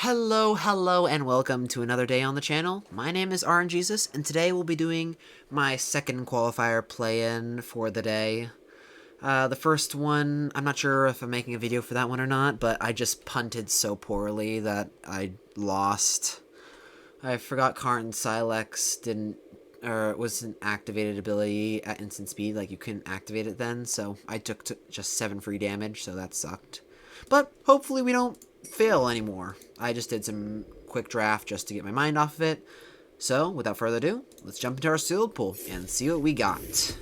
Hello, and welcome to another day on the channel. My name is RNGesus, and today we'll be doing my second qualifier play-in for the day. The first one, I'm not sure if I'm making a video for that one or not, but I just punted so poorly that I lost. I forgot Karn Silex it was an activated ability at instant speed, like you couldn't activate it then, so I took just 7 free damage, so that sucked. But hopefully we don't fail anymore. I just did some quick draft just to get my mind off of it. So, without further ado, let's jump into our sealed pool and see what we got.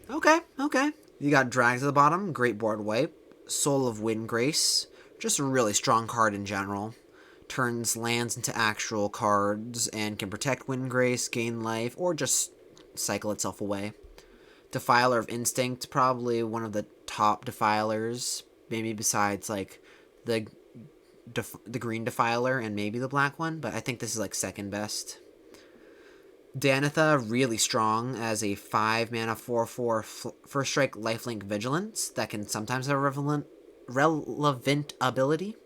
Okay. You got Drags at the bottom, Great Board Wipe, Soul of Windgrace, just a really strong card in general. Turns lands into actual cards and can protect Windgrace, gain life, or just cycle itself away. Defiler of Instinct, probably one of the top defilers, maybe besides like the green defiler and maybe the black one, but I think this is like second best. Danitha, really strong as a 5 mana 4/4 first strike lifelink vigilance that can sometimes have a relevant ability.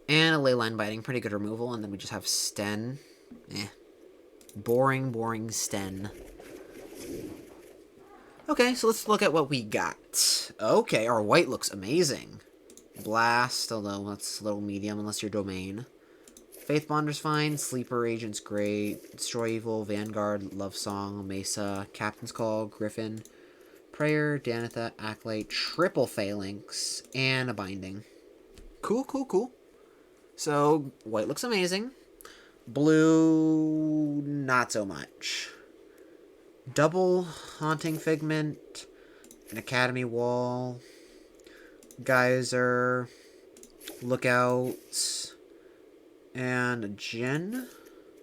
And a Leyline Biting, pretty good removal, and then we just have Sten. Boring Sten. Okay, so let's look at what we got. Okay, our white looks amazing. Blast, although that's a little medium unless you're Domain. Faith Bonder's fine. Sleeper Agent's great. Destroy Evil, Vanguard, Love Song, Mesa, Captain's Call, Griffin, Prayer, Danitha, Acolyte, triple Phalanx, and a Binding. Cool. So, white looks amazing. Blue, not so much. Double Haunting Figment, an Academy Wall, Geyser, Lookout, and a Djinn.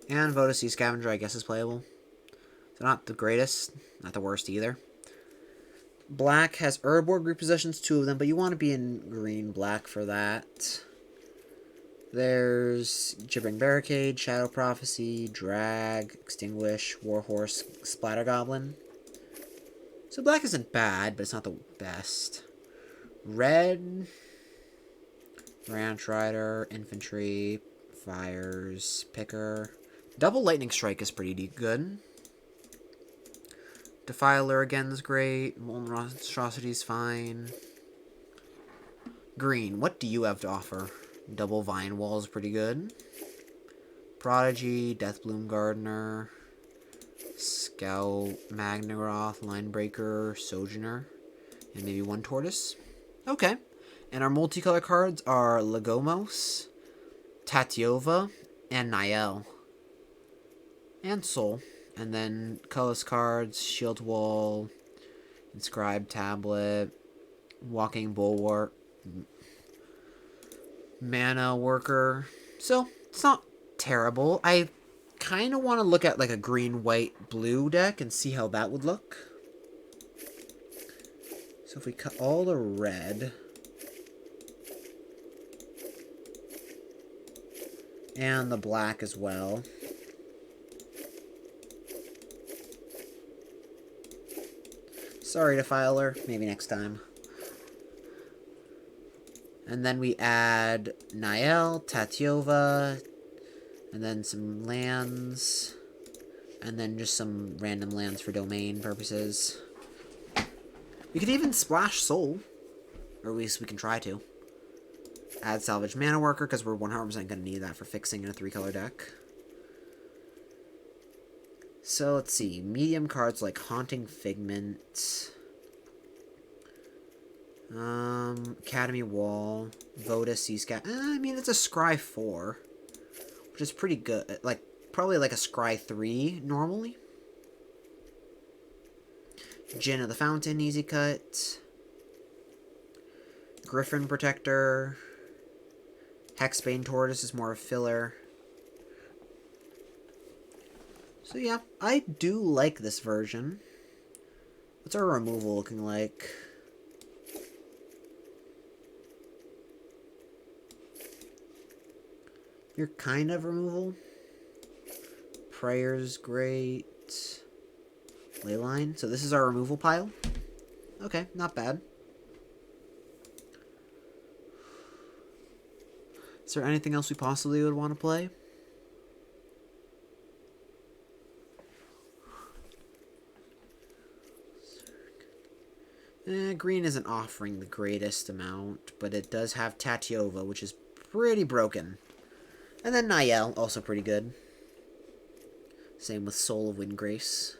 And Vote of Sea Scavenger, I guess, is playable. So not the greatest, not the worst either. Black has Urborg repossessions, 2 of them, but you want to be in green-black for that. There's Gibbering Barricade, Shadow Prophecy, Drag, Extinguish, Warhorse, Splatter Goblin. So black isn't bad, but it's not the best. Red, Ranch Rider, Infantry, Fires, Picker. Double Lightning Strike is pretty good. Defiler again is great. Monstrosity is fine. Green, what do you have to offer? Double Vine Wall is pretty good. Prodigy, Deathbloom Gardener, Scout, Magnaroth, Linebreaker, Sojourner, and maybe 1 Tortoise. Okay. And our multicolor cards are Legomos, Tatiova, and Niel. And Soul. And then colorless cards, Shield Wall, Inscribed Tablet, Walking Bulwark, Mana Worker. So, it's not terrible. I kind of want to look at like a green, white, blue deck and see how that would look. So if we cut all the red and the black as well. Sorry, Defiler. Maybe next time. And then we add Niel, Tatiova, and then some lands, and then just some random lands for domain purposes. We could even splash Soul, or at least we can try to. Add Salvage Mana Worker, because we're 100% going to need that for fixing in a 3-color deck. So let's see, medium cards like Haunting Figment, Academy Wall, Voda, Seascat. I mean, it's a Scry 4, which is pretty good. Like, probably like a Scry 3 normally. Djinn of the Fountain, easy cut. Griffin Protector. Hexbane Tortoise is more a filler. So yeah, I do like this version. What's our removal looking like? You're kind of removal. Prayer's great. Leyline. So this is our removal pile. Okay, not bad. Is there anything else we possibly would want to play? Green isn't offering the greatest amount, but it does have Tatiova, which is pretty broken. And then Niall, also pretty good. Same with Soul of Windgrace.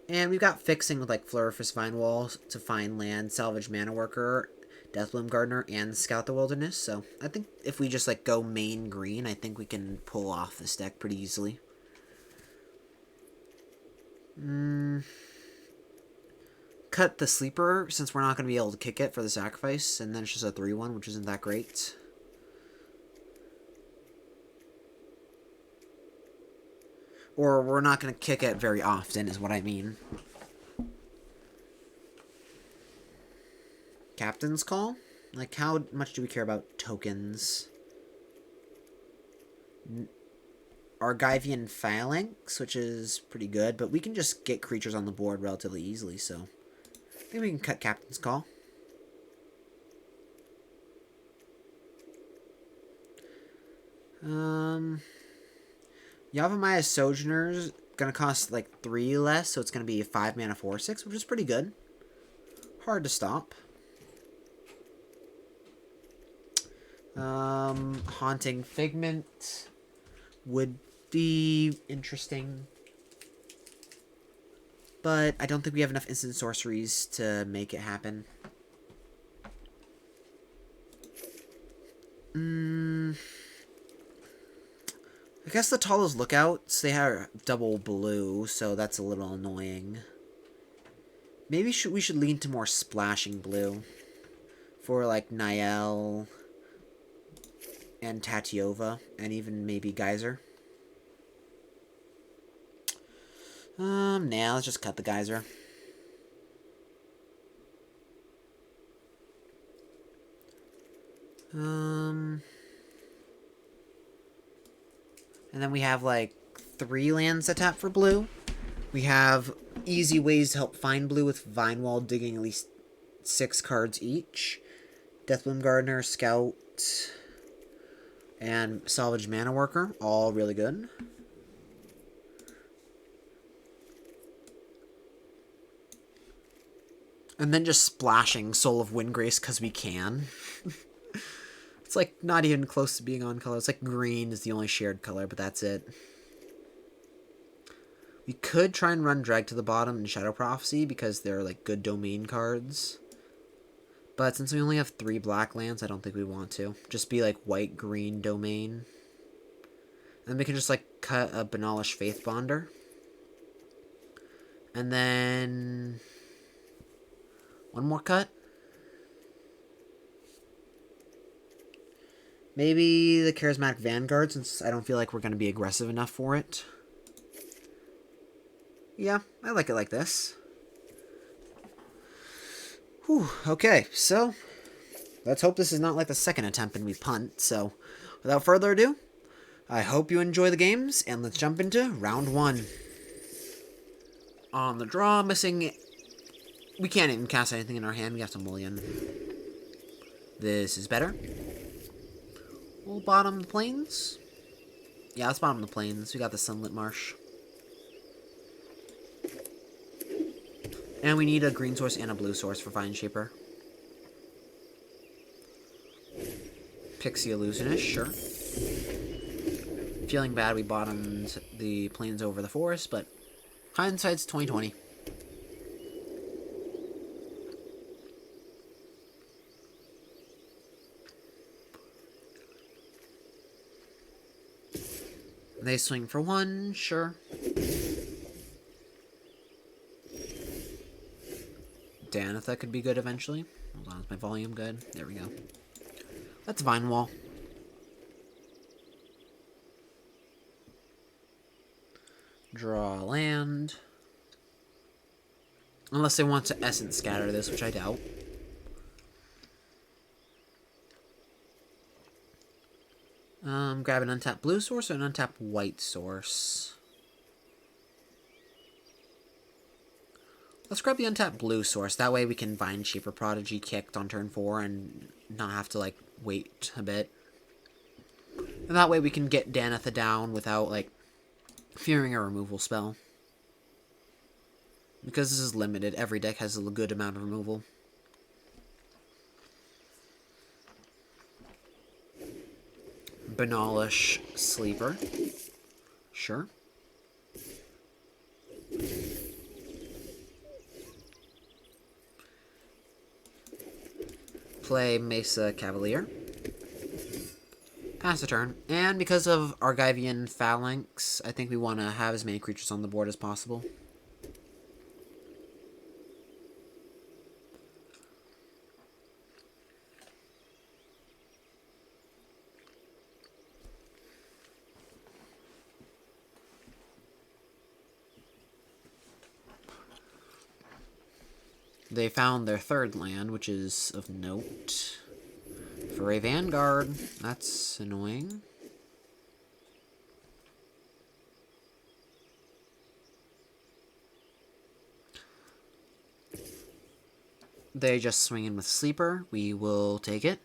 And we've got fixing with like Flurifus Vine Wall to find land, Salvage Mana Worker, Deathbloom Gardener, and Scout the Wilderness. So I think if we just like go main green, I think we can pull off this deck pretty easily. Cut the Sleeper, since we're not going to be able to kick it for the sacrifice, and then it's just a 3-1, which isn't that great. Or we're not going to kick it very often, is what I mean. Captain's Call? Like, how much do we care about tokens? Argivian Phalanx, which is pretty good, but we can just get creatures on the board relatively easily, so I think we can cut Captain's Call. Yavimaya Sojourner's gonna cost like 3 less, so it's gonna be a 5 mana 4/6, which is pretty good. Hard to stop. Haunting Figment would be interesting, but I don't think we have enough instant sorceries to make it happen. I guess the Talos Lookouts, they have double blue, so that's a little annoying. Maybe we should lean to more splashing blue for like Niall and Tatiova, and even maybe Geyser. Nah, let's just cut the Geyser. And then we have like 3 lands to tap for blue. We have easy ways to help find blue with Vine Wall digging at least 6 cards each. Deathbloom Gardener, Scout, and Salvage Mana Worker, all really good. And then just splashing Soul of Windgrace because we can. It's like not even close to being on color. It's like green is the only shared color, but that's it. We could try and run Drag to the bottom and Shadow Prophecy because they're like good domain cards. But since we only have 3 black lands, I don't think we want to. Just be like white-green domain. And we can just like cut a Banalish Faith Bonder. And then one more cut. Maybe the Charismatic Vanguard, since I don't feel like we're going to be aggressive enough for it. Yeah, I like it like this. Whew, okay, so let's hope this is not like the second attempt and we punt. So without further ado, I hope you enjoy the games, and let's jump into round 1. On the draw, missing... We can't even cast anything in our hand. We have to mulligan. This is better. We'll bottom the plains. Yeah, let's bottom the plains. We got the Sunlit Marsh. And we need a green source and a blue source for Vine Shaper. Pixie Illusionist, sure. Feeling bad we bottomed the plains over the forest, but hindsight's 20/20. They swing for 1, sure. Danitha could be good eventually. Hold on, is my volume good? There we go. That's Vine Wall. Draw land. Unless they want to Essence Scatter this, which I doubt. Grab an untapped blue source or an untapped white source. Let's grab the untapped blue source. That way we can Vine Shaper Prodigy kicked on turn 4 and not have to, like, wait a bit. And that way we can get Danitha down without, like, fearing a removal spell. Because this is limited, every deck has a good amount of removal. Banalish Sleeper. Sure. Play Mesa Cavalier. Pass a turn. And because of Argivian Phalanx, I think we want to have as many creatures on the board as possible. They found their third land, which is of note. For a Vanguard, that's annoying. They just swing in with Sleeper. We will take it.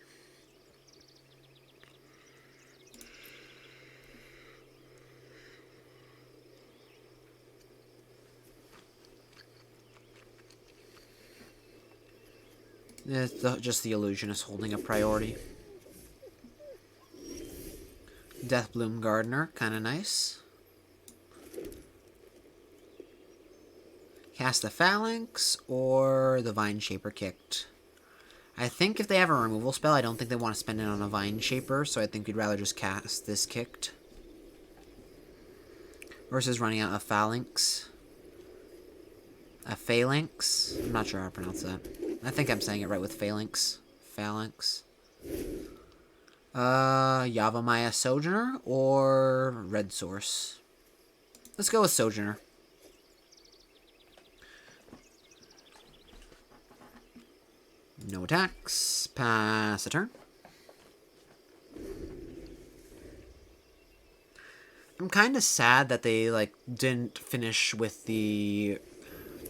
Just the Illusionist holding a priority. Deathbloom Gardener, kind of nice. Cast the Phalanx or the Vine Shaper kicked. I think if they have a removal spell, I don't think they want to spend it on a Vine Shaper, so I think we'd rather just cast this kicked. Versus running out a Phalanx. A Phalanx? I'm not sure how to pronounce that. I think I'm saying it right with Phalanx. Phalanx. Yavimaya Sojourner or Red Source? Let's go with Sojourner. No attacks. Pass a turn. I'm kind of sad that they, like, didn't finish with the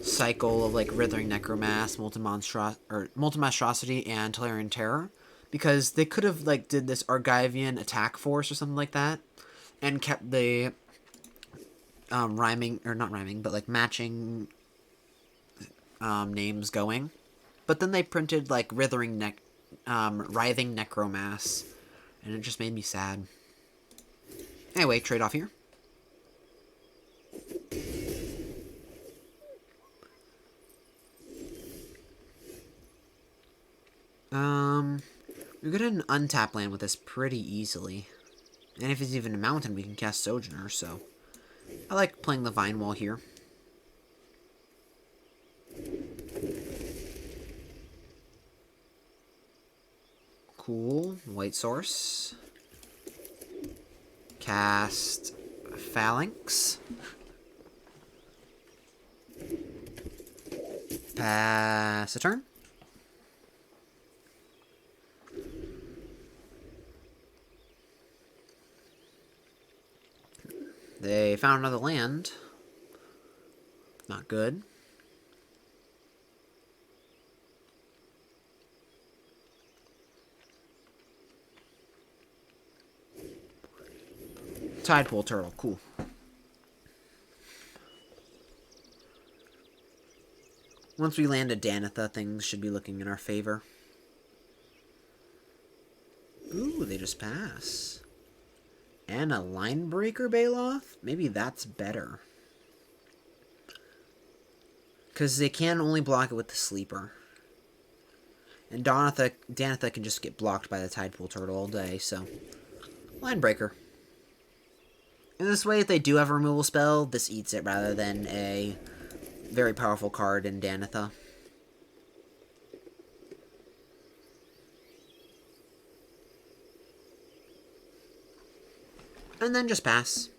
cycle of, like, Withering Necromass, Multi-Monstrosity, and Tolarian Terror. Because they could have, like, did this Argivian attack force or something like that. And kept the rhyming, or not rhyming, but, like, matching names going. But then they printed, like, Writhing Necromass. And it just made me sad. Anyway, trade off here. We get an untap land with this pretty easily. And if it's even a mountain, we can cast Sojourner, so I like playing the Vine Wall here. Cool. White Source. Cast Phalanx. Pass a turn. They found another land. Not good. Tidepool Turtle, cool. Once we land a Danitha, things should be looking in our favor. Ooh, they just pass. And a Linebreaker Baloth? Maybe that's better. Because they can only block it with the Sleeper. And Danitha can just get blocked by the Tidepool Turtle all day, so... Linebreaker. In this way, if they do have a removal spell, this eats it rather than a very powerful card in Danitha. And then just pass.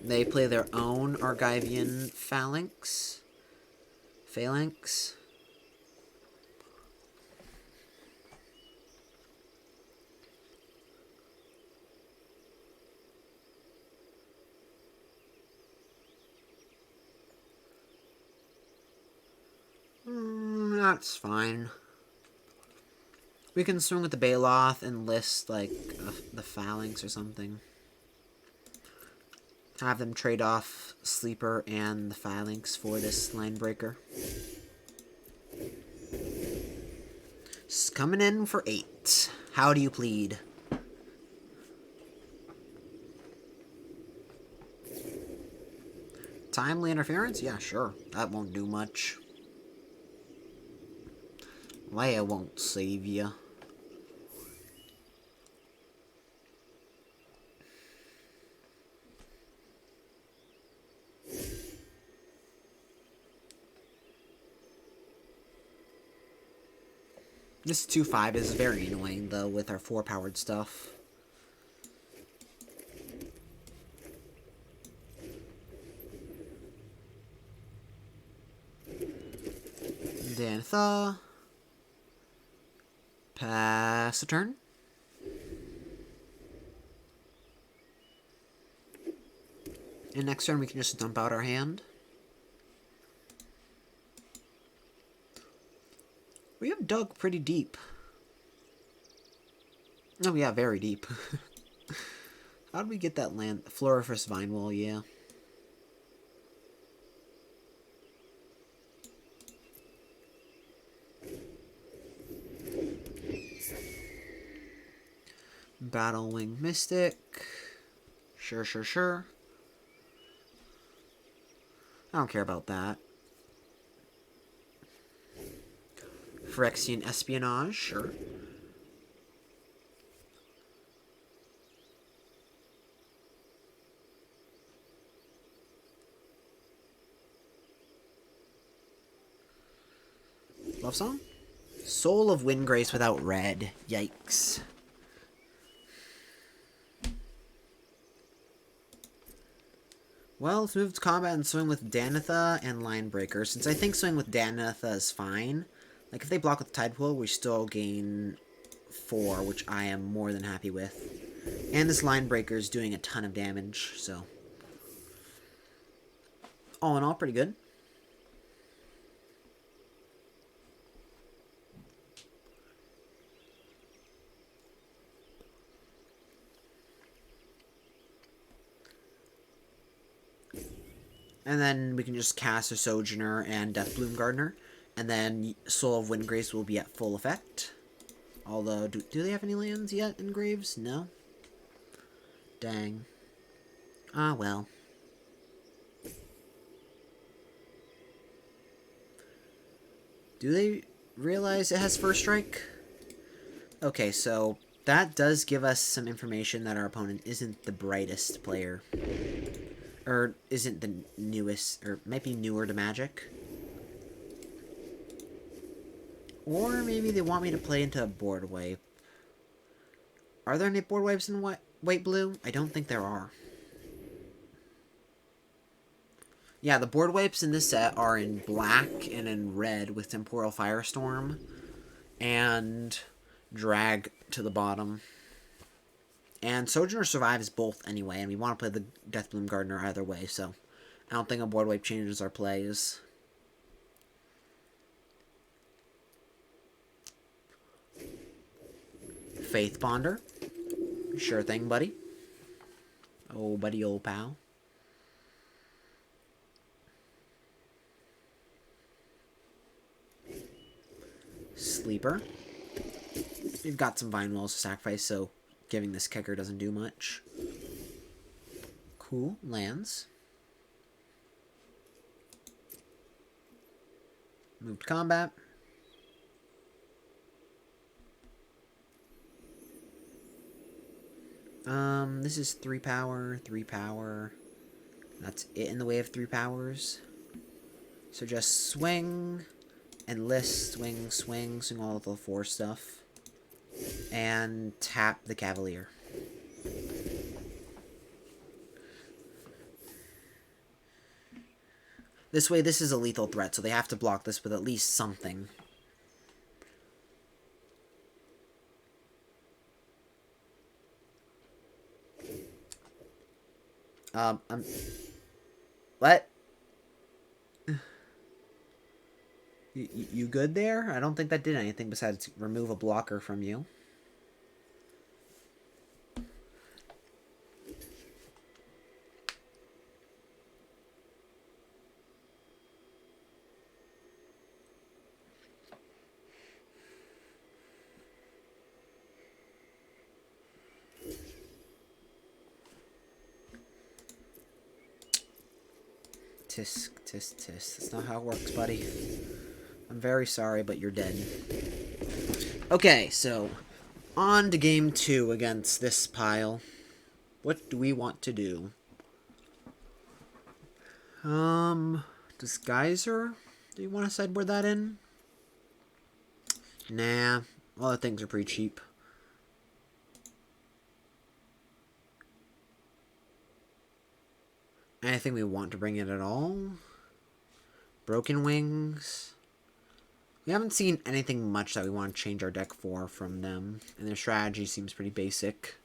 They play their own Argivian Phalanx. That's fine. We can swing with the Baloth and list, like, the Phalanx or something. Have them trade off Sleeper and the Phalanx for this line breaker. It's coming in for 8. How do you plead? Timely interference? Yeah, sure. That won't do much. Leia won't save you. This 2-5 is very annoying, though, with our 4-powered stuff. Danitha. Pass a turn. And next turn we can just dump out our hand. We have dug pretty deep. Oh yeah, very deep. How did we get that land? Floriferous Vine Wall, yeah. Battle Wing Mystic. Sure. I don't care about that. Phyrexian Espionage, sure. Love Song? Soul of Windgrace without red. Yikes. Well, let's move to combat and swing with Danitha and Linebreaker. Since I think swing with Danitha is fine. Like, if they block with Tide Pool, we still gain 4, which I am more than happy with. And this Linebreaker is doing a ton of damage, so... all in all, pretty good. And then we can just cast a Sojourner and Deathbloom Gardener. And then Soul of Windgrace will be at full effect. Although, do they have any lands yet in Graves? No? Dang. Ah, well. Do they realize it has First Strike? Okay, so that does give us some information that our opponent isn't the brightest player. Or isn't the newest, or might be newer to Magic. Or maybe they want me to play into a board wipe. Are there any board wipes in white blue? I don't think there are. Yeah, the board wipes in this set are in black and in red with Temporal Firestorm and Drag to the bottom. And Sojourner survives both anyway, and we want to play the Deathbloom Gardener either way, so I don't think a board wipe changes our plays. Faith Bonder. Sure thing, buddy. Oh, buddy, old pal. Sleeper. We've got some Vine Walls to sacrifice, so giving this kicker doesn't do much. Cool. Lands. Move to combat. This is 3 power, 3 power. That's it in the way of 3 powers. So just swing and list, swing all of the 4 stuff. And tap the Cavalier. This way, this is a lethal threat, so they have to block this with at least something. What? You good there? I don't think that did anything besides remove a blocker from you. Tisk, tisk, tisk. That's not how it works, buddy. I'm very sorry, but you're dead. Okay, so on to game 2 against this pile. What do we want to do? Disguiser? Do you want to sideboard that in? Nah, all the things are pretty cheap. Anything we want to bring in at all? Broken Wings? We haven't seen anything much that we want to change our deck for from them, and their strategy seems pretty basic.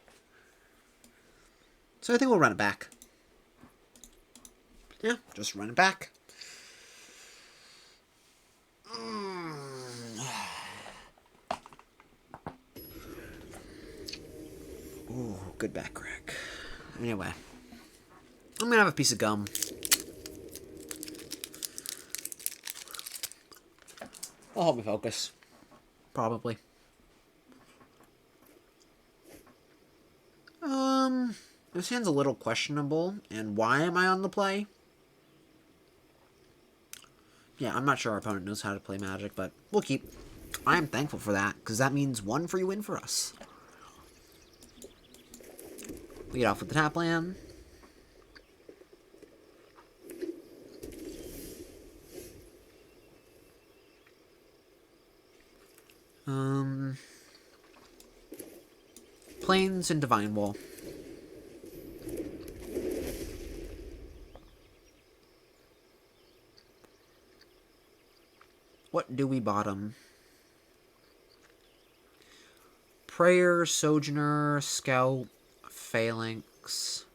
So I think we'll run it back. Yeah, just run it back. Ooh, good back crack. Anyway, I'm gonna have a piece of gum. Will help me focus. Probably. This hand's a little questionable, and why am I on the play? Yeah, I'm not sure our opponent knows how to play Magic, but we'll keep. I am thankful for that, because that means 1 free win for us. Lead off with the tap land. Plains and Divine Wall. What do we bottom? Prayer, Sojourner, Scout, Phalanx.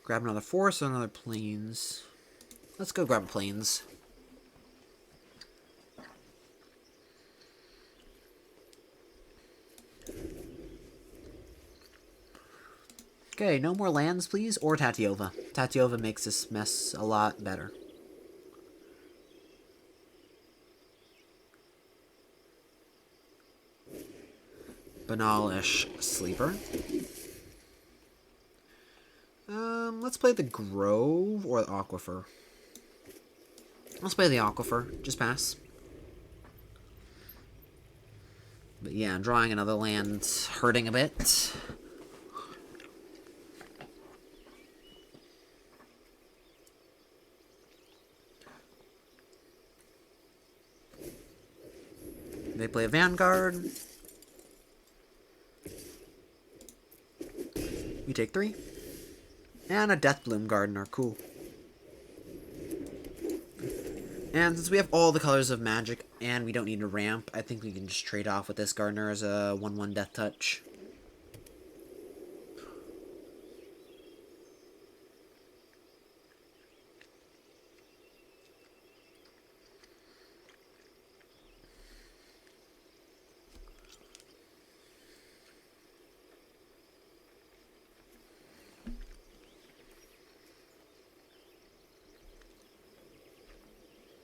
Grab another Force and another Plains. Let's go grab Plains. Okay, no more lands, please, or Tatiova. Tatiova makes this mess a lot better. Banalish Sleeper. Let's play the Grove or the Aquifer. Let's play the Aquifer. Just pass. But yeah, drawing another land, hurting a bit. They play a Vanguard. We take 3. And a Deathbloom Gardener. Cool. And since we have all the colors of Magic and we don't need a ramp, I think we can just trade off with this Gardener as a 1/1 Death Touch.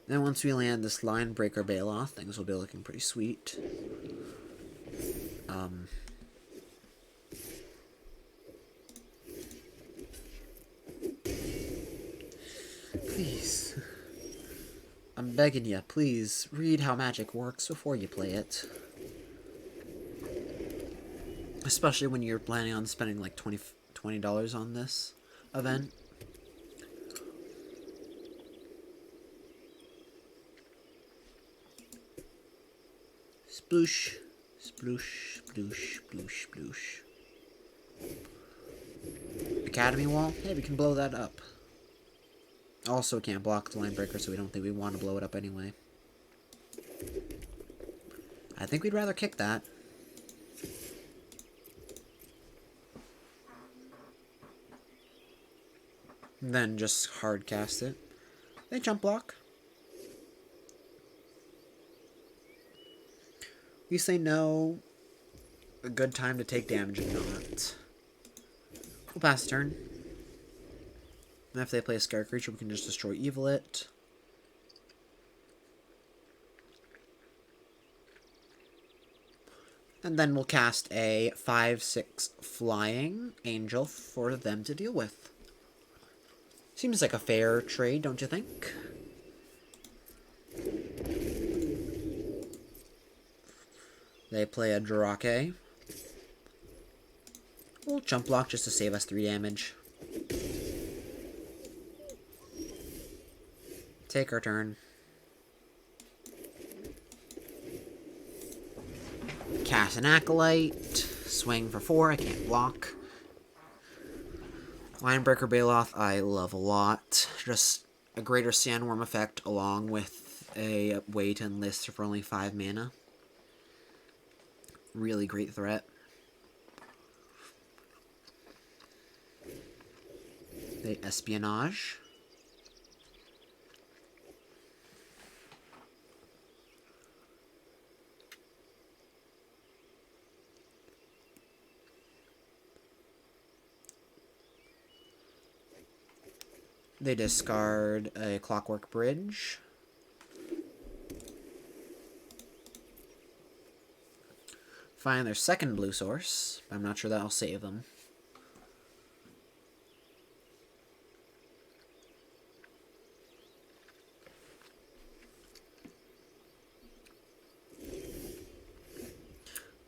Then once we land this Line Breaker Bailoff, things will be looking pretty sweet. Please. I'm begging you, please read how Magic works before you play it. Especially when you're planning on spending like $20 on this event. Sploosh, sploosh, sploosh, sploosh, sploosh. Academy Wall? Hey, we can blow that up. Also can't block the Line Breaker, so we don't think we want to blow it up anyway. I think we'd rather kick that. Then just hard cast it. They jump block. least they know a good time to take damage and not. We'll pass the turn. And if they play a Scare Creature, we can just destroy Evil It. And then we'll cast a 5/6 Flying Angel for them to deal with. Seems like a fair trade, don't you think? They play a Drake. We'll jump block just to save us 3 damage. Take our turn. Cast an Acolyte. Swing for 4. I can't block. Linebreaker Baloth I love a lot. Just a greater Sandworm effect along with a way to enlist for only 5 mana. Really great threat. They Espionage. They discard a Clockwork Bridge. Find their second blue source. I'm not sure that'll save them.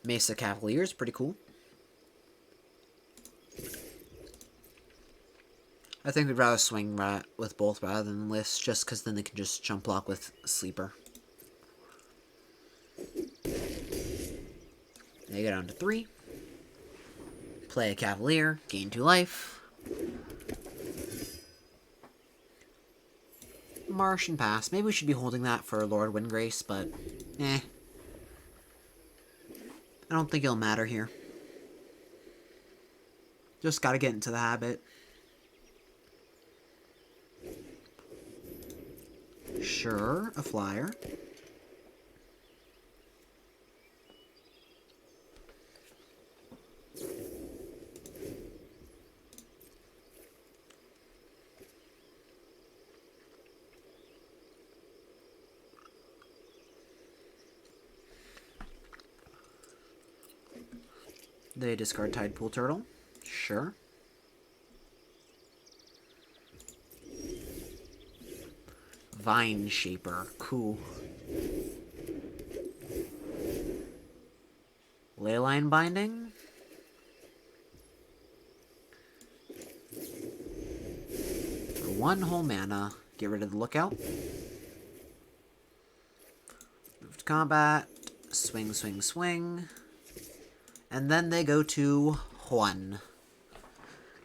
Mesa Cavalier is pretty cool. I think we'd rather swing with both rather than list, just because then they can just jump block with Sleeper. They go down to 3. Play a Cavalier, gain 2 life. Martian Pass. Maybe we should be holding that for Lord Windgrace, but I don't think it'll matter here. Just gotta get into the habit. Sure, a flyer. They discard Tidepool Turtle. Sure. Vine Shaper. Cool. Leyline Binding. For 1 whole mana, get rid of the Lookout. Move to combat. Swing, swing, swing. And then they go to 1.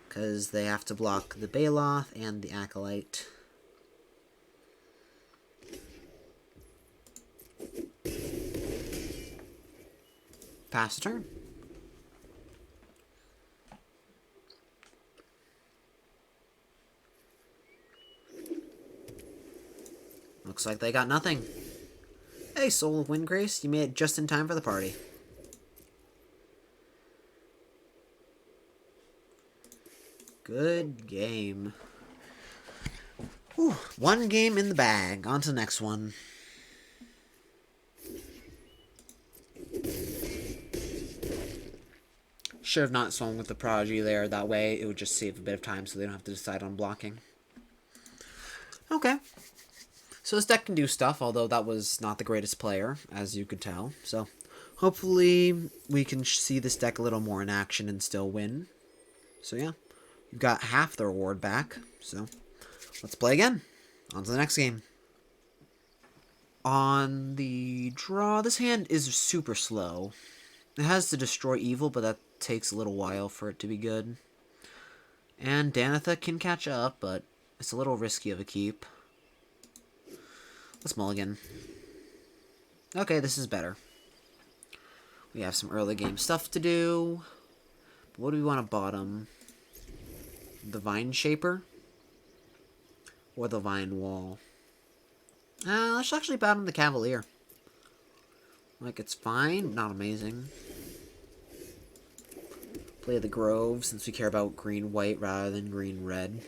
Because they have to block the Baloth and the Acolyte. Pass the turn. Looks like they got nothing. Hey, Soul of Windgrace, you made it just in time for the party. Good game. Whew, 1 game in the bag. On to the next one. Should have not swung with the Prodigy there. That way it would just save a bit of time so they don't have to decide on blocking. Okay. So this deck can do stuff, although that was not the greatest player, as you could tell. So hopefully we can see this deck a little more in action and still win. So yeah. You've got half the reward back, so let's play again. On to the next game. On the draw, this hand is super slow. It has to destroy evil, but that takes a little while for it to be good. And Danitha can catch up, but it's a little risky of a keep. Let's mulligan. Okay, this is better. We have some early game stuff to do. But what do we want to bottom? The Vine Shaper? Or the Vine Wall? Let's actually bottom the Cavalier. Like, it's fine, not amazing. Play the Grove, since we care about green-white rather than green-red.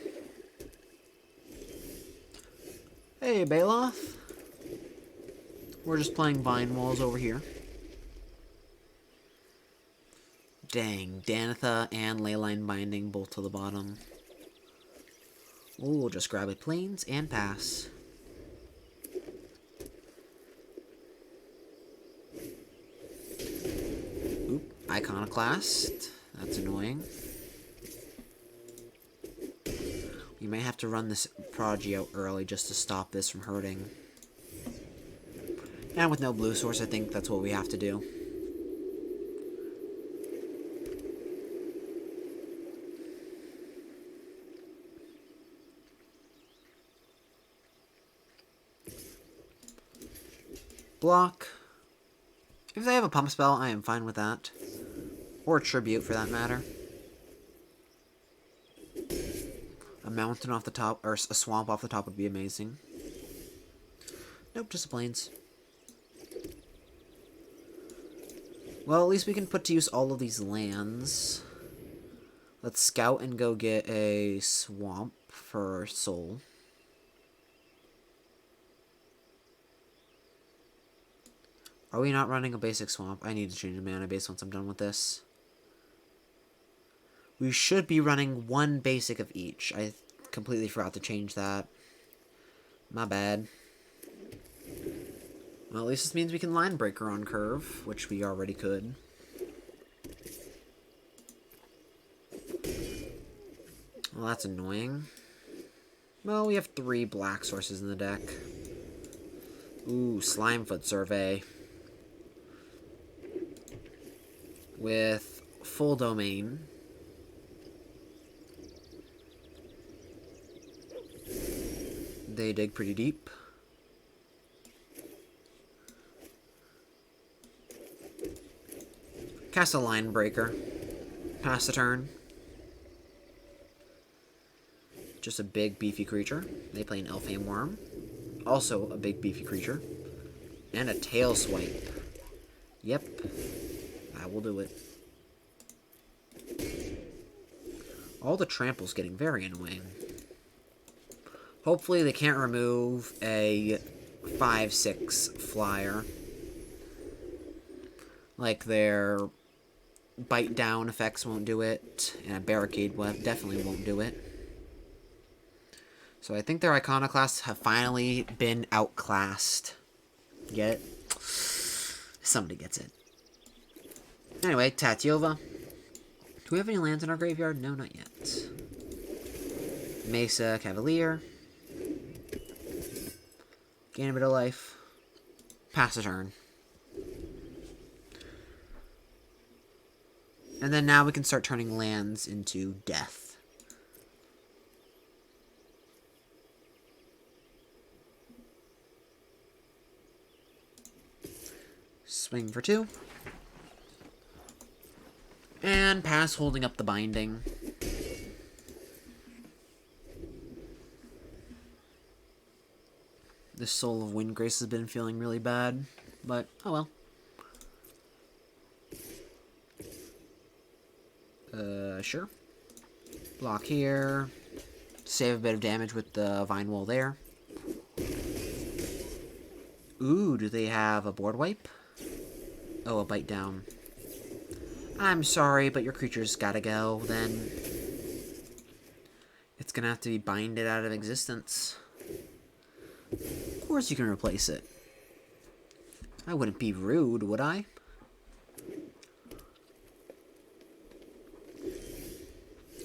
Hey, Baloth. We're just playing Vine Walls over here. Dang, Danitha and Leyline Binding both to the bottom. Ooh, we'll just grab a Plains and pass. Oop, Iconoclast. That's annoying. We may have to run this Prodigy out early just to stop this from hurting. And with no blue source, I think that's what we have to do. Block. If they have a pump spell, I am fine with that. Or a tribute, for that matter. A mountain off the top, or a swamp off the top would be amazing. Nope, just the Plains. Well, at least we can put to use all of these lands. Let's scout and go get a swamp for soul. Are we not running a basic swamp? I need to change the mana base once I'm done with this. We should be running one basic of each. I completely forgot to change that. My bad. Well, at least this means we can line breaker on curve, which we already could. Well, that's annoying. Well, we have 3 black sources in the deck. Ooh, Slimefoot Survey. With full domain. They dig pretty deep. Cast a line breaker. Pass the turn. Just a big beefy creature. They play an Elfhame Worm. Also a big beefy creature. And a tail swipe. Yep. I will do it. All the trample's getting very annoying. Hopefully they can't remove a 5/6 flyer. Like their bite down effects won't do it, and a barricade web definitely won't do it. So I think their iconoclasts have finally been outclassed. Get it? Somebody gets it. Anyway, Tatiova. Do we have any lands in our graveyard? No, not yet. Mesa Cavalier. Gain a bit of life. Pass a turn. And then now we can start turning lands into death. Swing for 2. And pass, holding up the binding. The Soul of Windgrace has been feeling really bad, but oh well. Sure. Block here. Save a bit of damage with the Vine Wall there. Ooh, do they have a board wipe? Oh, a bite down. I'm sorry, but your creature's gotta go, then. It's gonna have to be binded out of existence. Of course you can replace it. I wouldn't be rude, would I?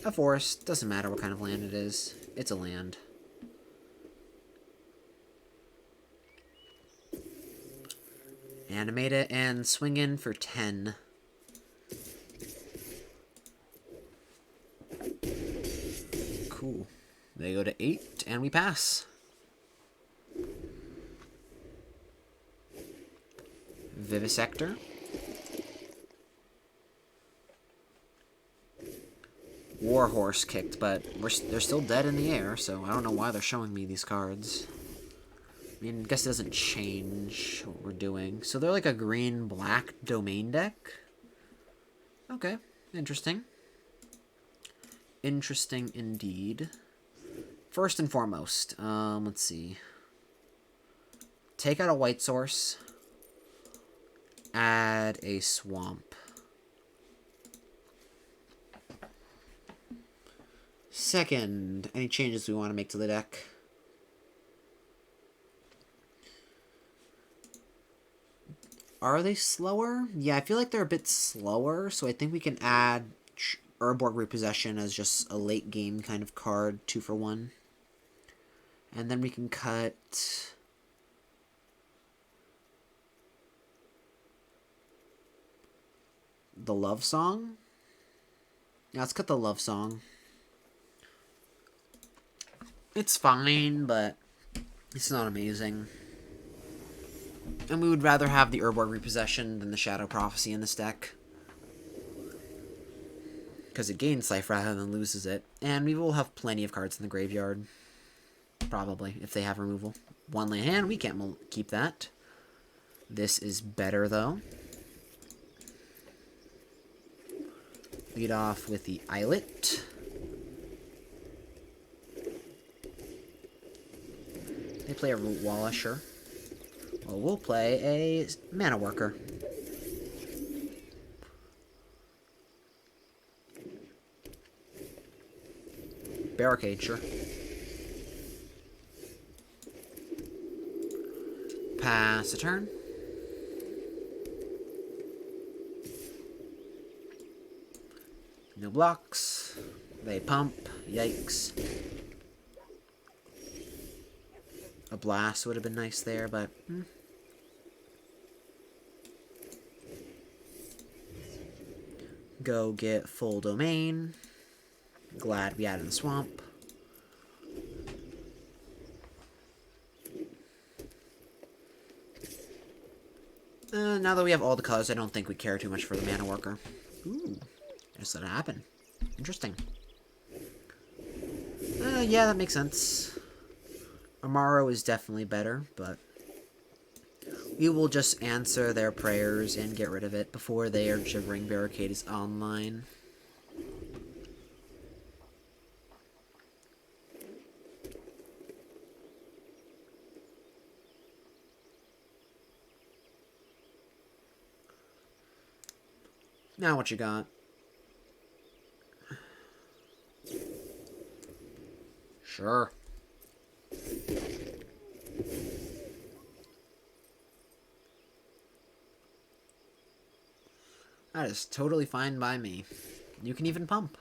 A forest. Doesn't matter what kind of land it is. It's a land. Animate it and swing in for 10. Cool. They go to 8, and we pass. Vivisector. Warhorse kicked, but they're still dead in the air, so I don't know why they're showing me these cards. I mean, I guess it doesn't change what we're doing. So they're like a green-black domain deck? Okay, interesting. Interesting indeed. First and foremost, let's see. Take out a white source. Add a swamp. Second, any changes we want to make to the deck? Are they slower? Yeah, I feel like they're a bit slower, so I think we can add Urborg Repossession as just a late game kind of card, 2 for 1. And then we can cut the Love Song. Yeah, let's cut the Love Song. It's fine, but it's not amazing. And we would rather have the Urborg Repossession than the Shadow Prophecy in this deck, because it gains life rather than loses it. And we will have plenty of cards in the graveyard. Probably, if they have removal. 1 land hand, we can't keep that. This is better, though. Lead off with the Islet. They play a Root Walla, sure. Well, we'll play a Mana Worker. Barricade, sure. Pass a turn. No blocks. They pump. Yikes. A blast would have been nice there, but... Go get full domain. Glad we added the swamp. Now that we have all the colors, I don't think we care too much for the Mana Worker. Ooh, just let it happen. Interesting. Yeah, that makes sense. Amaro is definitely better, but we will just answer their prayers and get rid of it before their Gibbering Barricade is online. Now what you got? Sure. That is totally fine by me. You can even pump.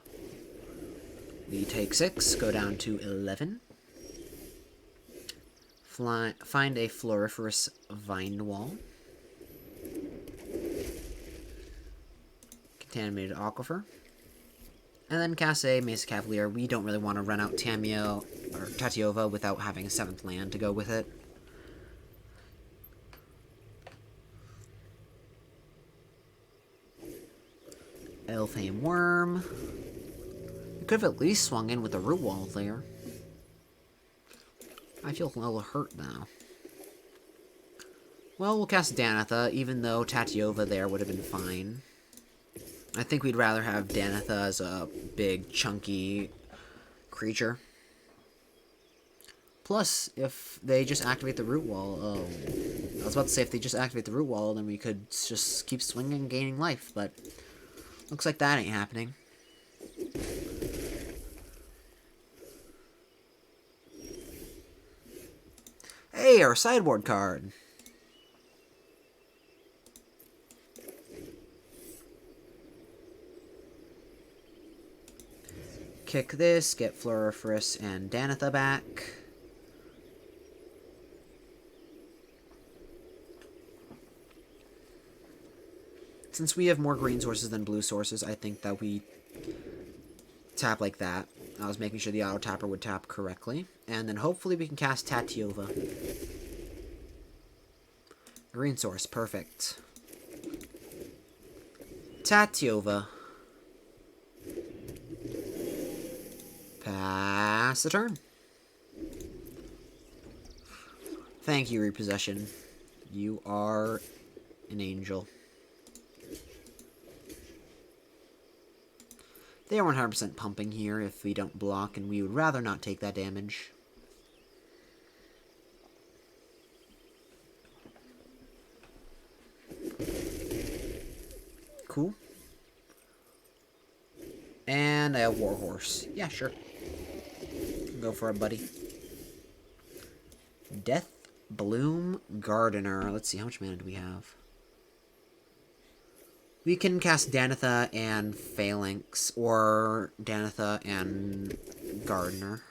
We take 6, go down to 11. Find a Floriferous Vine Wall. Contaminated Aquifer. And then cast a Mesa Cavalier. We don't really want to run out Tamio or Tatiova without having a 7th land to go with it. Elfhame Worm. We could have at least swung in with a Root Wall there. I feel a little hurt now. Well, we'll cast Danitha, even though Tatiova there would have been fine. I think we'd rather have Danitha as a big, chunky creature. Plus, if they just activate the Root Wall... Oh, I was about to say, if they just activate the Root Wall, then we could just keep swinging and gaining life, but... Looks like that ain't happening. Hey, our sideboard card! Kick this, get Floriferous and Danitha back. Since we have more green sources than blue sources, I think that we tap like that. I was making sure the auto tapper would tap correctly. And then hopefully we can cast Tatiova. Green source, perfect. Tatiova. Pass the turn. Thank you, Repossession. You are an angel. They are 100% pumping here if we don't block, and we would rather not take that damage. Cool. And I have Warhorse. Yeah, sure. Go for it, buddy. Death Bloom Gardener. Let's see, how much mana do we have? We can cast Danitha and Phalanx, or Danitha and Gardener.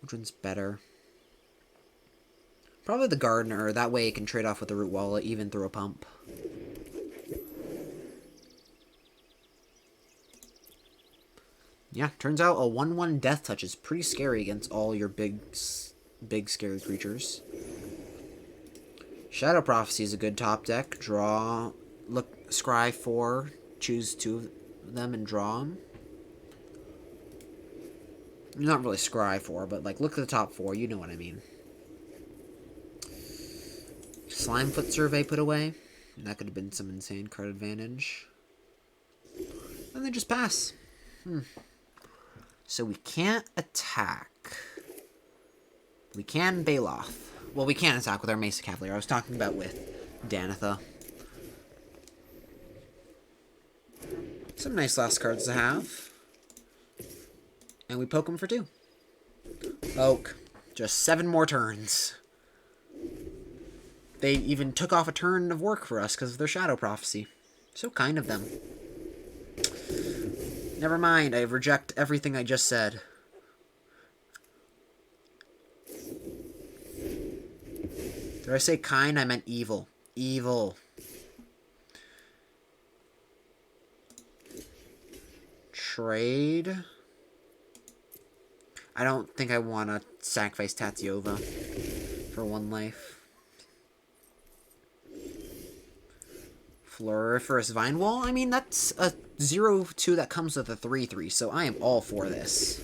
Which one's better? Probably the Gardener. That way it can trade off with the Root Wallet, even through a pump. Yeah, turns out a 1/1 Death Touch is pretty scary against all your big scary creatures. Shadow Prophecy is a good top deck. Draw, look, scry 4, choose 2 of them and draw them. Not really scry 4, but like look at the top 4, you know what I mean. Slimefoot Survey put away. That could have been some insane card advantage. And then just pass. So we can't attack. We can Baloth. Well, we can attack with our Mesa Cavalier. I was talking about with Danitha. Some nice last cards to have. And we poke them for 2. Oak. Just 7 more turns. They even took off a turn of work for us because of their Shadow Prophecy. So kind of them. Never mind, I reject everything I just said. Did I say kind? I meant evil. Evil. Trade. I don't think I want to sacrifice Tatyova for 1 life. Floriferous Vine Wall? I mean, that's a 0/2 that comes with a 3/3, so I am all for this.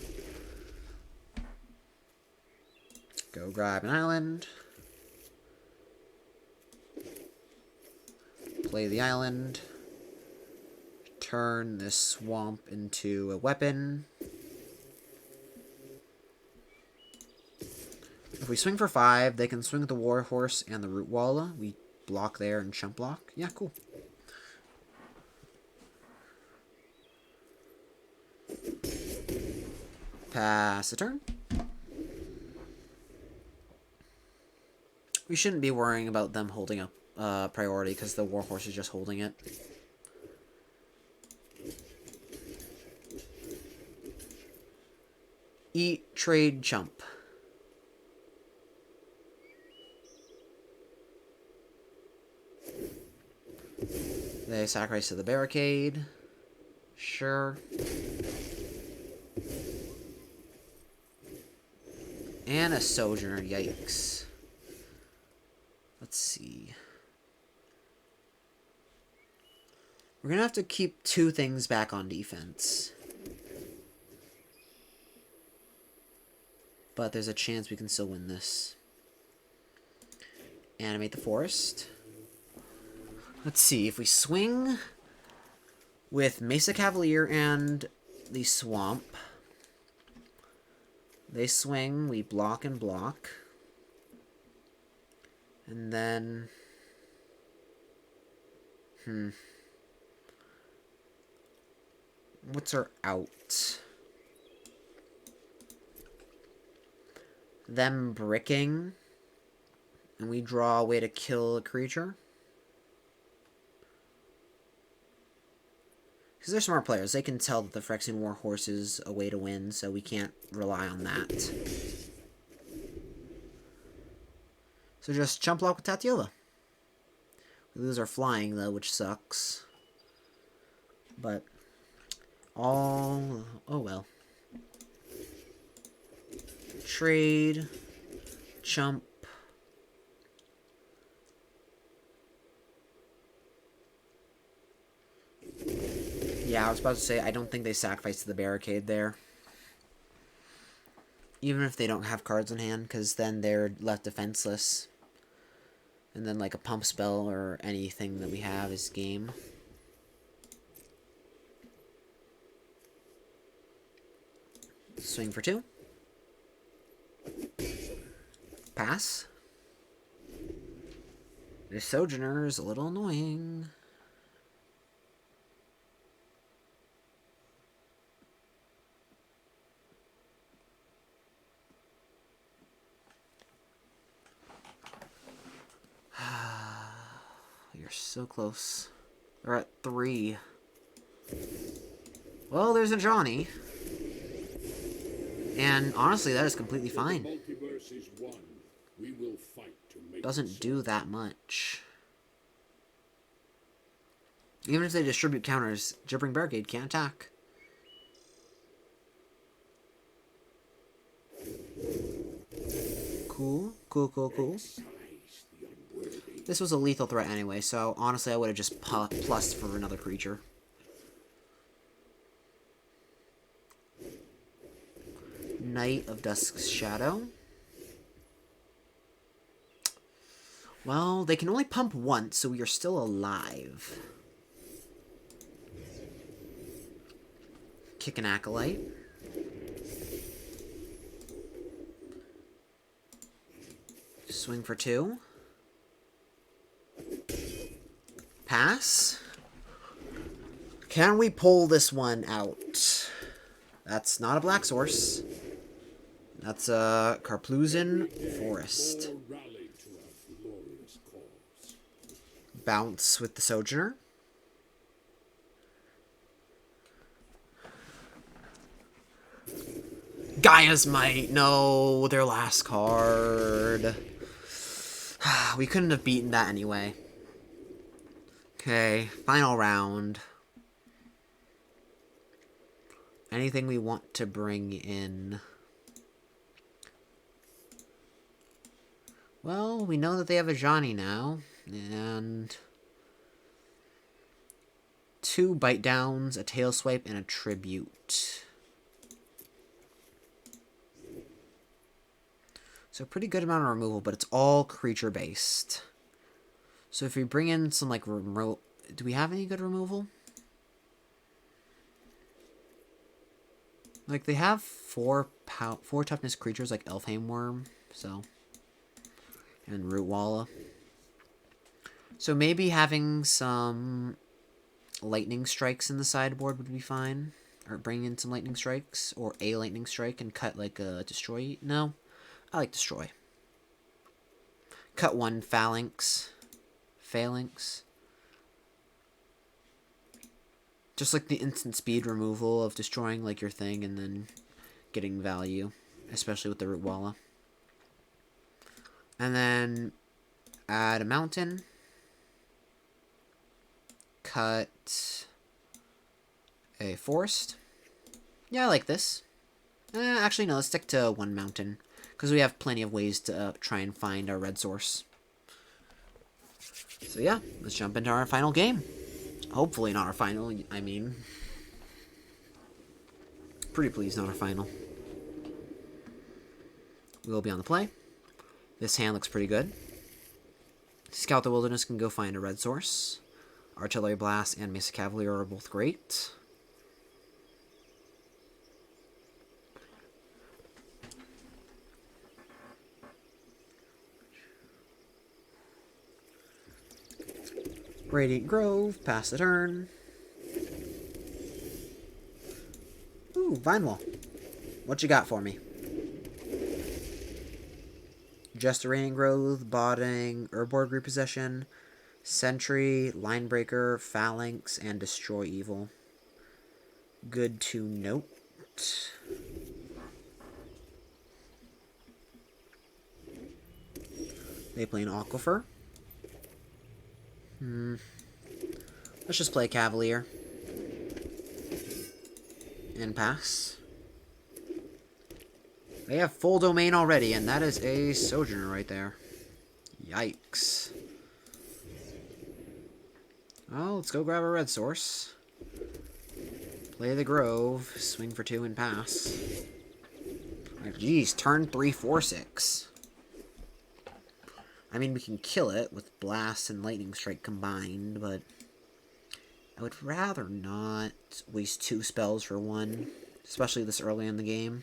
Go grab an island. Play the island. Turn this swamp into a weapon. If we swing for 5, they can swing with the Warhorse and the Root Walla. We block there and chump block. Yeah, cool. Pass a turn. We shouldn't be worrying about them holding up priority because the Warhorse is just holding it. Eat, trade, chump. They sacrifice to the barricade. Sure. And a Sojourner, yikes. Let's see. We're gonna have to keep 2 things back on defense. But there's a chance we can still win this. Animate the forest. Let's see, if we swing with Mesa Cavalier and the swamp, they swing, we block and block. And then... What's our out? Them bricking. And we draw a way to kill a creature. Because they're smart players. They can tell that the Phyrexian Warhorse is a way to win, so we can't rely on that. So just chump block with Tatyova. We lose our flying, though, which sucks. But, oh well. Trade. Chump. Yeah, I was about to say, I don't think they sacrificed the barricade there. Even if they don't have cards in hand, because then they're left defenseless. And then like a pump spell or anything that we have is game. Swing for 2. Pass. This Sojourner is a little annoying. You're so close. We're at 3. Well, there's a Johnny. And honestly, that is completely fine. Doesn't do that much. Even if they distribute counters, Gibbering Barricade can't attack. Cool. This was a lethal threat anyway, so honestly I would have just plussed for another creature. Knight of Dusk's Shadow. Well, they can only pump once, so we are still alive. Kick an Acolyte. Swing for 2. Pass. Can we pull this one out? That's not a black source. That's a Karplusan Forest. Bounce with the Sojourner. Gaia's Might. No, their last card. We couldn't have beaten that anyway. Okay, final round. Anything we want to bring in? Well, we know that they have a Johnny now, and 2 bite downs, a tail swipe, and a tribute. So pretty good amount of removal, but it's all creature based. So if we bring in some like remote, do we have any good removal? Like they have 4 toughness creatures like Elfhame Worm, so. And Rootwalla. So maybe having some lightning strikes in the sideboard would be fine. Or bring in some lightning strikes. Or a lightning strike and cut like a destroy. No, I like destroy. Cut 1 phalanx. Just like the instant speed removal of destroying like your thing and then getting value. Especially with the Rootwalla. And then add a mountain. Cut a forest. Yeah, I like this. Actually, no, let's stick to 1 mountain. Because we have plenty of ways to try and find our red source. So yeah, let's jump into our final game. Hopefully not our final, I mean. Pretty please not our final. We will be on the play. This hand looks pretty good. Scout the Wilderness can go find a red source. Artillery Blast and Mesa Cavalier are both great. Radiant Grove, pass the turn. Ooh, Vine Wall. What you got for me? Just a Radiant Growth, Botting, Urborg Repossession, Sentry, Linebreaker, Phalanx, and Destroy Evil. Good to note. They play an Aquifer. Let's just play Cavalier. And pass. They have full domain already, and that is a Sojourner right there. Yikes. Well, let's go grab a red source. Play the Grove, swing for 2 and pass. Geez, turn 3, 4, 6. I mean, we can kill it with Blast and Lightning Strike combined, but I would rather not waste 2 spells for 1, especially this early in the game.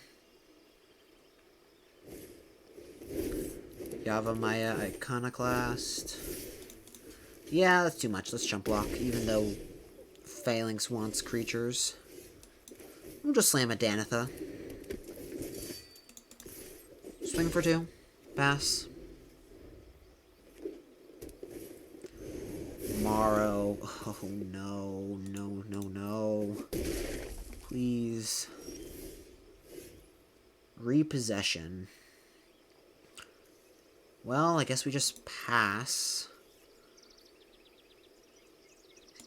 Yavimaya Iconoclast. Yeah, that's too much. Let's jump block, even though Phalanx wants creatures. We'll just slam a Danitha. Swing for 2. Pass. Morrow. Oh, no. No, no, no. Please. Repossession. Well, I guess we just pass.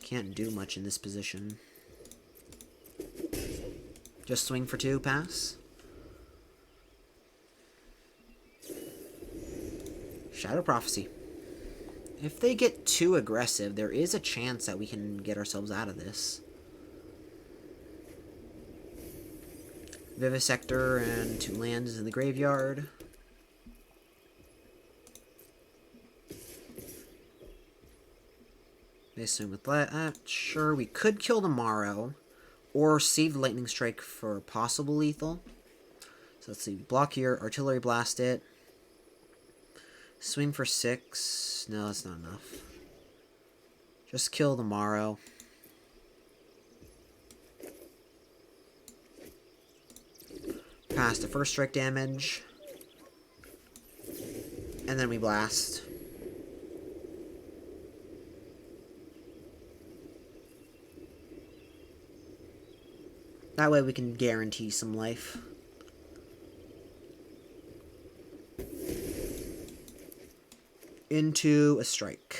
Can't do much in this position. Just swing for 2, pass. Shadow Prophecy. If they get too aggressive, there is a chance that we can get ourselves out of this. Vivisector and 2 lands in the graveyard. They assume with that. Sure, we could kill the Morrow, or save the Lightning Strike for possible lethal. So let's see. Block here, Artillery Blast it. Swing for 6. No, that's not enough. Just kill the Morrow. Pass the first strike damage. And then we blast. That way we can guarantee some life. Into a strike.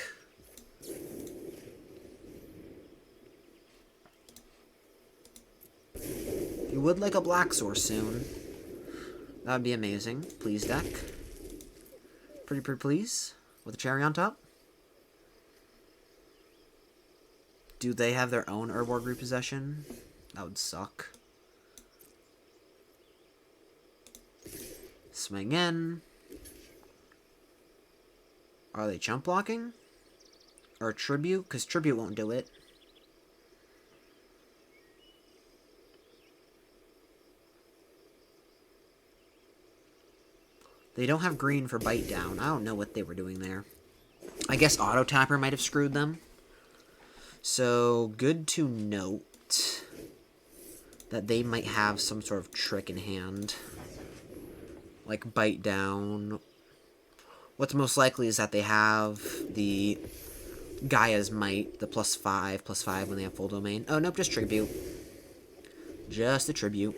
You would like a black source soon. That would be amazing. Please, deck. Pretty please. With a cherry on top. Do they have their own Urborg repossession? That would suck. Swing in. Are they chump blocking? Or Tribute? Because Tribute won't do it. They don't have green for Bite Down. I don't know what they were doing there. I guess Auto Tapper might have screwed them. So, good to note that they might have some sort of trick in hand. Like Bite Down. What's most likely is that they have the Gaia's Might, the +5/+5 when they have full domain. Oh, nope, just Tribute. Just a Tribute.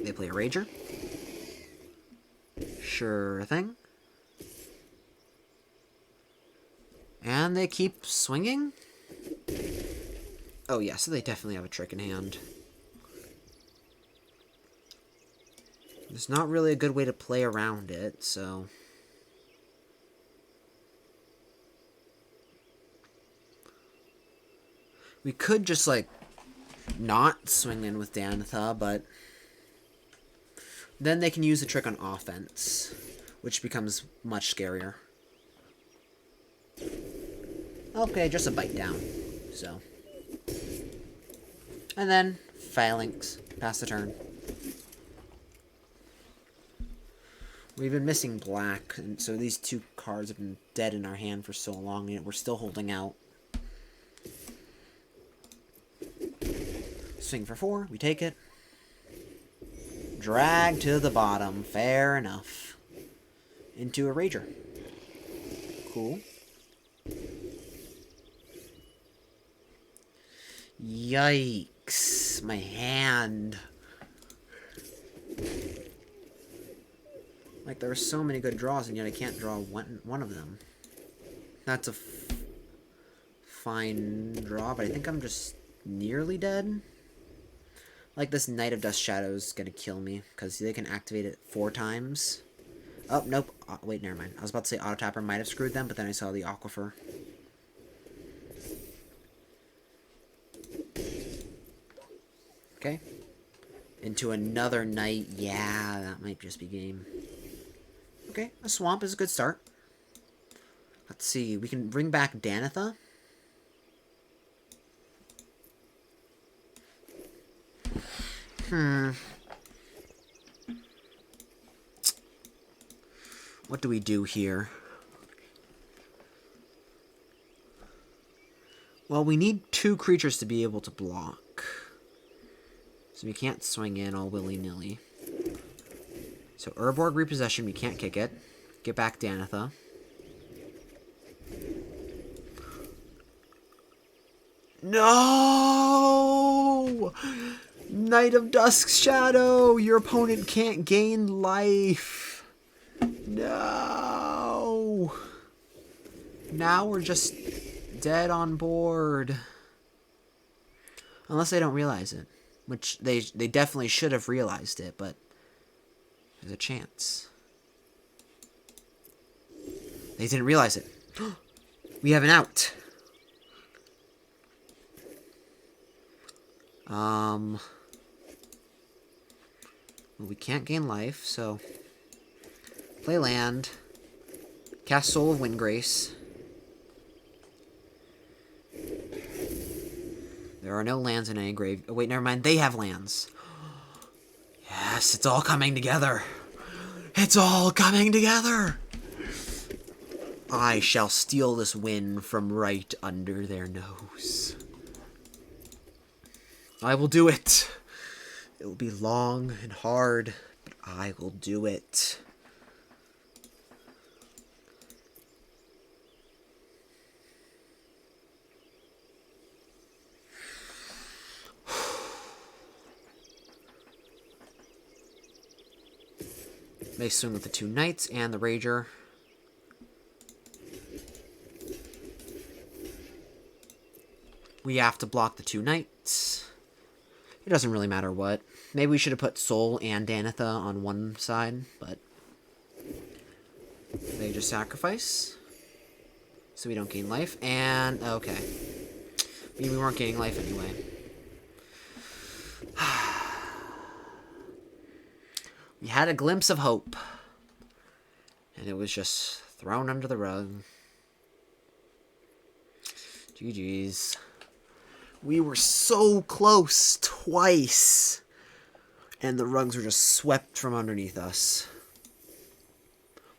They play a Rager. Sure thing. And they keep swinging? Oh yeah, so they definitely have a trick in hand. There's not really a good way to play around it, so... We could just, like, not swing in with Danitha, but... Then they can use the trick on offense, which becomes much scarier. Okay, just a Bite Down, so... And then, Phalanx, pass the turn. We've been missing black, and so these 2 cards have been dead in our hand for so long, and we're still holding out. Swing for 4, we take it. Drag to the bottom, fair enough. Into a Rager. Cool. Yikes, my hand. Like, there are so many good draws, and yet I can't draw one of them. That's a fine draw, but I think I'm just nearly dead. Like, this Knight of Dust Shadow is gonna kill me, because they can activate it 4 times. Oh, nope. Wait, never mind. I was about to say Auto Tapper might have screwed them, but then I saw the Aquifer. Okay. Into another night. Yeah, that might just be game. Okay, a swamp is a good start. Let's see, we can bring back Danitha. What do we do here? Well, we need 2 creatures to be able to block. So we can't swing in all willy-nilly. So Urborg Repossession, we can't kick it. Get back Danitha. No! Knight of Dusk's Shadow! Your opponent can't gain life! No! Now we're just dead on board. Unless they don't realize it. Which they definitely should have realized it, but there's a chance. They didn't realize it. We have an out. Well, we can't gain life, so play land. Cast Soul of Windgrace. There are no lands in any grave. Oh, wait, never mind. They have lands. Yes, it's all coming together. It's all coming together. I shall steal this win from right under their nose. I will do it. It will be long and hard, but I will do it. They swing with the 2 knights and the Rager. We have to block the 2 knights. It doesn't really matter what. Maybe we should have put Soul and Danitha on one side, but they just sacrifice. So we don't gain life. And, okay. Maybe we weren't gaining life anyway. We had a glimpse of hope. And it was just thrown under the rug. GG's. We were so close twice. And the rugs were just swept from underneath us.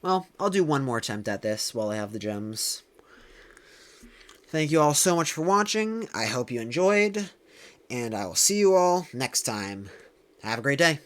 Well, I'll do one more attempt at this while I have the gems. Thank you all so much for watching. I hope you enjoyed. And I will see you all next time. Have a great day.